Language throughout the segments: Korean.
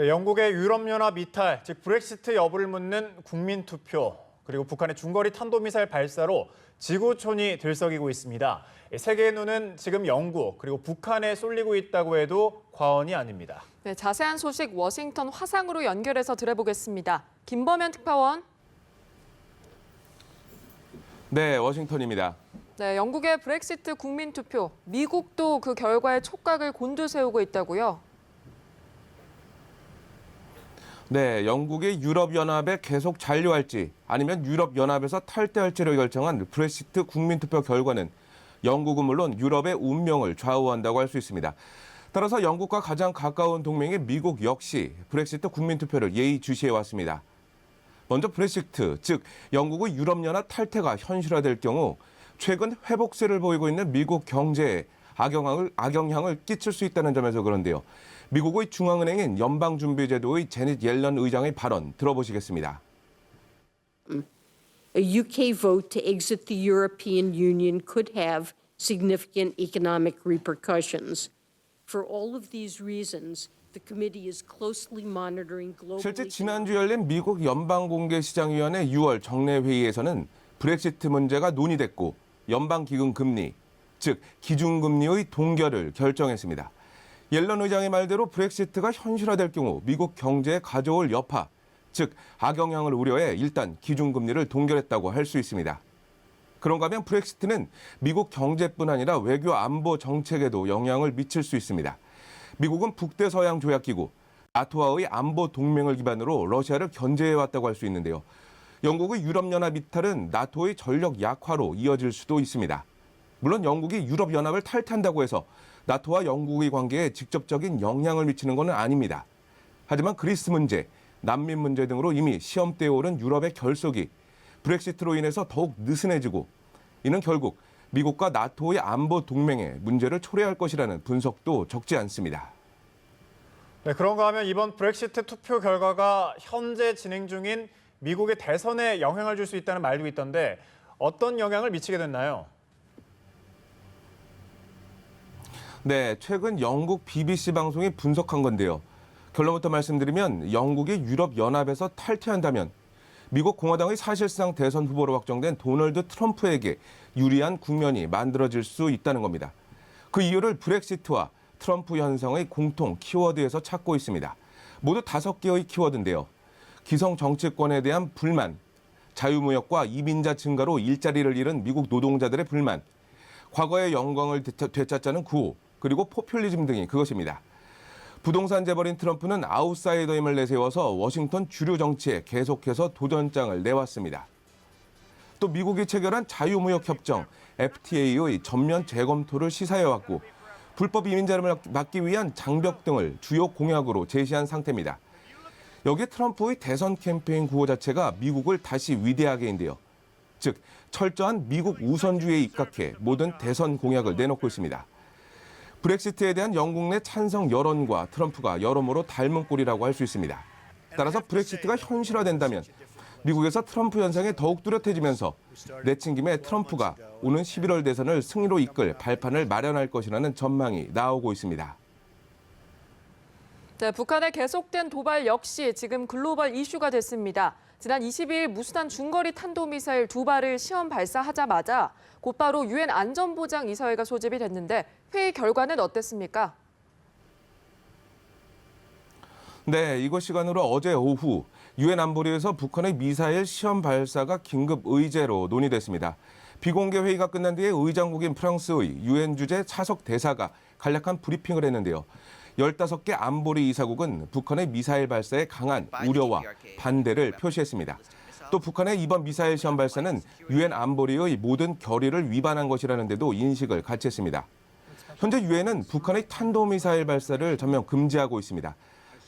네, 영국의 유럽연합 이탈, 즉 브렉시트 여부를 묻는 국민투표, 그리고 북한의 중거리 탄도미사일 발사로 지구촌이 들썩이고 있습니다. 세계의 눈은 지금 영국, 그리고 북한에 쏠리고 있다고 해도 과언이 아닙니다. 네, 자세한 소식 워싱턴 화상으로 연결해서 들어보겠습니다. 김범현 특파원. 네, 워싱턴입니다. 네, 영국의 브렉시트 국민투표, 미국도 그 결과에 촉각을 곤두세우고 있다고요? 네, 영국이 유럽연합에 계속 잔류할지 아니면 유럽연합에서 탈퇴할지를 결정한 브렉시트 국민투표 결과는 영국은 물론 유럽의 운명을 좌우한다고 할 수 있습니다. 따라서 영국과 가장 가까운 동맹인 미국 역시 브렉시트 국민투표를 예의주시해왔습니다. 먼저 브렉시트, 즉 영국의 유럽연합 탈퇴가 현실화될 경우 최근 회복세를 보이고 있는 미국 경제에 악영향을 끼칠 수 있다는 점에서 그런데요. 미국의 중앙은행인 연방준비제도의 제닛 옐런 의장의 발언 들어보시겠습니다. A UK vote to exit the European Union could have significant economic repercussions. For all of these reasons, the committee is closely monitoring global. 실제 지난주 열린 미국 연방공개시장위원회 6월 정례회의에서는 브렉시트 문제가 논의됐고 연방기금 금리, 즉 기준금리의 동결을 결정했습니다. 옐런 의장의 말대로 브렉시트가 현실화될 경우 미국 경제에 가져올 여파, 즉 악영향을 우려해 일단 기준금리를 동결했다고 할 수 있습니다. 그런가 하면 브렉시트는 미국 경제뿐 아니라 외교 안보 정책에도 영향을 미칠 수 있습니다. 미국은 북대서양조약기구, 나토와의 안보 동맹을 기반으로 러시아를 견제해왔다고 할 수 있는데요. 영국의 유럽연합 이탈은 나토의 전력 약화로 이어질 수도 있습니다. 물론 영국이 유럽연합을 탈퇴한다고 해서 나토와 영국의 관계에 직접적인 영향을 미치는 것은 아닙니다. 하지만 그리스 문제, 난민 문제 등으로 이미 시험대에 오른 유럽의 결속이 브렉시트로 인해서 더욱 느슨해지고 이는 결국 미국과 나토의 안보 동맹에 문제를 초래할 것이라는 분석도 적지 않습니다. 네, 그런가 하면 이번 브렉시트 투표 결과가 현재 진행 중인 미국의 대선에 영향을 줄 수 있다는 말도 있던데 어떤 영향을 미치게 됐나요? 네, 최근 영국 BBC 방송이 분석한 건데요. 결론부터 말씀드리면 영국이 유럽연합에서 탈퇴한다면 미국 공화당의 사실상 대선 후보로 확정된 도널드 트럼프에게 유리한 국면이 만들어질 수 있다는 겁니다. 그 이유를 브렉시트와 트럼프 현상의 공통 키워드에서 찾고 있습니다. 모두 5개의 키워드인데요. 기성 정치권에 대한 불만, 자유무역과 이민자 증가로 일자리를 잃은 미국 노동자들의 불만, 과거의 영광을 되찾자는 구호, 그리고 포퓰리즘 등이 그것입니다. 부동산 재벌인 트럼프는 아웃사이더임을 내세워서 워싱턴 주류 정치에 계속해서 도전장을 내왔습니다. 또 미국이 체결한 자유무역협정 FTA의 전면 재검토를 시사해왔고 불법 이민자를 막기 위한 장벽 등을 주요 공약으로 제시한 상태입니다. 여기에 트럼프의 대선 캠페인 구호 자체가 미국을 다시 위대하게인데요. 즉 철저한 미국 우선주의에 입각해 모든 대선 공약을 내놓고 있습니다. 브렉시트에 대한 영국 내 찬성 여론과 트럼프가 여러모로 닮은 꼴이라고 할 수 있습니다. 따라서 브렉시트가 현실화된다면 미국에서 트럼프 현상이 더욱 뚜렷해지면서 내친 김에 트럼프가 오는 11월 대선을 승리로 이끌 발판을 마련할 것이라는 전망이 나오고 있습니다. 네, 북한의 계속된 도발 역시 지금 글로벌 이슈가 됐습니다. 지난 22일 무수단 중거리 탄도미사일 2발을 시험 발사하자마자 곧바로 유엔 안전보장이사회가 소집이 됐는데 회의 결과는 어땠습니까? 네, 이곳 시간으로 어제 오후 유엔 안보리에서 북한의 미사일 시험 발사가 긴급 의제로 논의됐습니다. 비공개 회의가 끝난 뒤에 의장국인 프랑스의 유엔 주재 차석 대사가 간략한 브리핑을 했는데요. 15개 안보리 이사국은 북한의 미사일 발사에 강한 우려와 반대를 표시했습니다. 또 북한의 이번 미사일 시험 발사는 유엔 안보리의 모든 결의를 위반한 것이라는 데도 인식을 같이 했습니다. 현재 유엔은 북한의 탄도미사일 발사를 전면 금지하고 있습니다.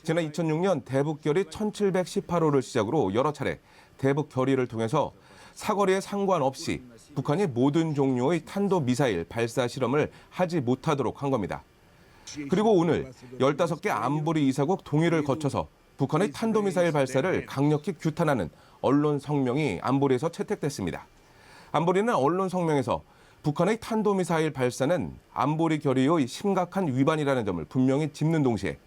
지난 2006년 대북 결의 1718호를 시작으로 여러 차례 대북 결의를 통해서 사거리에 상관없이 북한이 모든 종류의 탄도미사일 발사 실험을 하지 못하도록 한 겁니다. 그리고 오늘 15개 안보리 이사국 동의를 거쳐서 북한의 탄도미사일 발사를 강력히 규탄하는 언론 성명이 안보리에서 채택됐습니다. 안보리는 언론 성명에서 북한의 탄도미사일 발사는 안보리 결의의 심각한 위반이라는 점을 분명히 짚는 동시에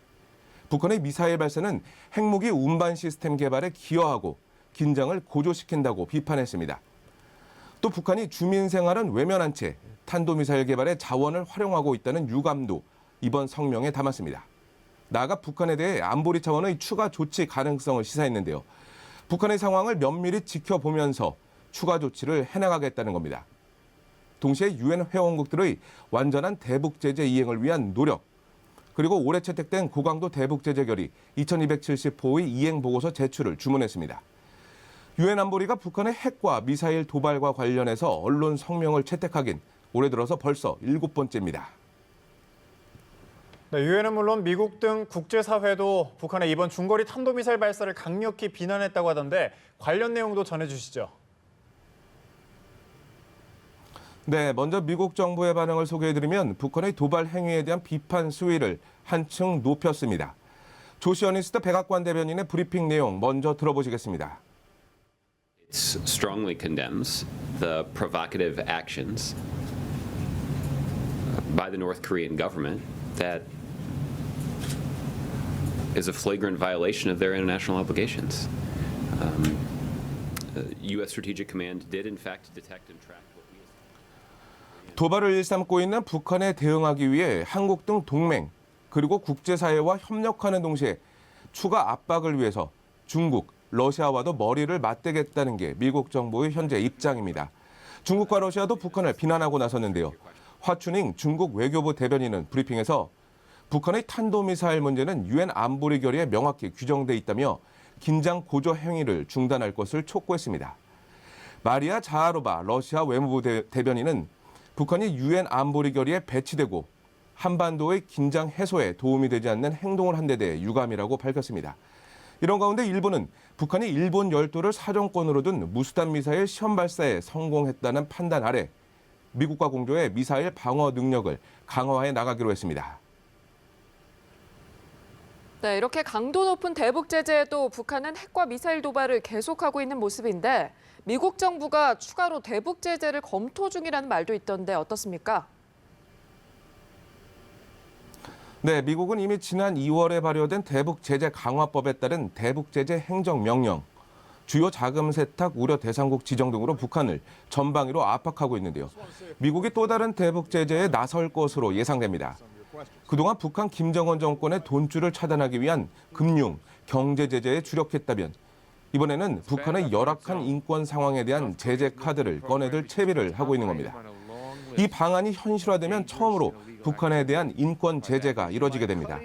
북한의 미사일 발사는 핵무기 운반 시스템 개발에 기여하고 긴장을 고조시킨다고 비판했습니다. 또 북한이 주민 생활은 외면한 채 탄도미사일 개발에 자원을 활용하고 있다는 유감도 이번 성명에 담았습니다. 나아가 북한에 대해 안보리 차원의 추가 조치 가능성을 시사했는데요. 북한의 상황을 면밀히 지켜보면서 추가 조치를 해나가겠다는 겁니다. 동시에 유엔 회원국들의 완전한 대북 제재 이행을 위한 노력, 그리고 올해 채택된 고강도 대북 제재 결의 2270호의 이행 보고서 제출을 주문했습니다. 유엔 안보리가 북한의 핵과 미사일 도발과 관련해서 언론 성명을 채택하긴 올해 들어서 벌써 7번째입니다. 네, 유엔은 물론 미국 등 국제사회도 북한의 이번 중거리 탄도미사일 발사를 강력히 비난했다고 하던데 관련 내용도 전해주시죠. 네, 먼저 미국 정부의 반응을 소개해드리면 북한의 도발 행위에 대한 비판 수위를 한층 높였습니다. 조시어니스트 백악관 대변인의 브리핑 내용 먼저 들어보시겠습니다. It strongly condemns the provocative actions by the North Korean government that is a flagrant violation of their international obligations. U.S. Strategic Command did in fact detect and track what we 도발을 일삼고 있는 북한에 대응하기 위해 한국 등 동맹 그리고 국제사회와 협력하는 동시에 추가 압박을 위해서 중국, 러시아와도 머리를 맞대겠다는 게 미국 정부의 현재 입장입니다. 중국과 러시아도 북한을 비난하고 나섰는데요. 화춘잉 중국 외교부 대변인은 브리핑에서 북한의 탄도미사일 문제는 유엔 안보리 결의에 명확히 규정돼 있다며 긴장 고조 행위를 중단할 것을 촉구했습니다. 마리아 자하로바 러시아 외무부 대변인은 북한이 유엔 안보리 결의에 배치되고 한반도의 긴장 해소에 도움이 되지 않는 행동을 한 데 대해 유감이라고 밝혔습니다. 이런 가운데 일본은 북한이 일본 열도를 사정권으로 둔 무수단 미사일 시험 발사에 성공했다는 판단 아래 미국과 공조해 미사일 방어 능력을 강화해 나가기로 했습니다. 네, 이렇게 강도 높은 대북 제재에도 북한은 핵과 미사일 도발을 계속하고 있는 모습인데 미국 정부가 추가로 대북 제재를 검토 중이라는 말도 있던데 어떻습니까? 네, 미국은 이미 지난 2월에 발효된 대북 제재 강화법에 따른 대북 제재 행정명령, 주요 자금 세탁 우려 대상국 지정 등으로 북한을 전방위로 압박하고 있는데요. 미국이 또 다른 대북 제재에 나설 것으로 예상됩니다. 그동안 북한 김정은 정권의 돈줄을 차단하기 위한 금융, 경제 제재에 주력했다면 이번에는 북한의 열악한 인권 상황에 대한 제재 카드를 꺼내들 채비를 하고 있는 겁니다. 이 방안이 현실화되면 처음으로 북한에 대한 인권 제재가 이뤄지게 됩니다.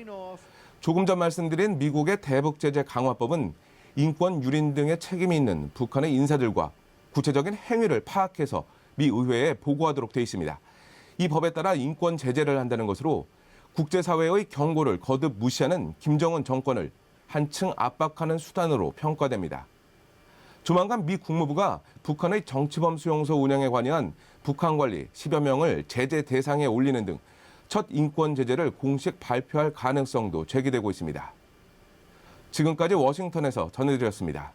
조금 전 말씀드린 미국의 대북 제재 강화법은 인권 유린 등의 책임이 있는 북한의 인사들과 구체적인 행위를 파악해서 미 의회에 보고하도록 돼 있습니다. 이 법에 따라 인권 제재를 한다는 것으로 국제사회의 경고를 거듭 무시하는 김정은 정권을 한층 압박하는 수단으로 평가됩니다. 조만간 미 국무부가 북한의 정치범 수용소 운영에 관여한 북한 관리 10여 명을 제재 대상에 올리는 등 첫 인권 제재를 공식 발표할 가능성도 제기되고 있습니다. 지금까지 워싱턴에서 전해드렸습니다.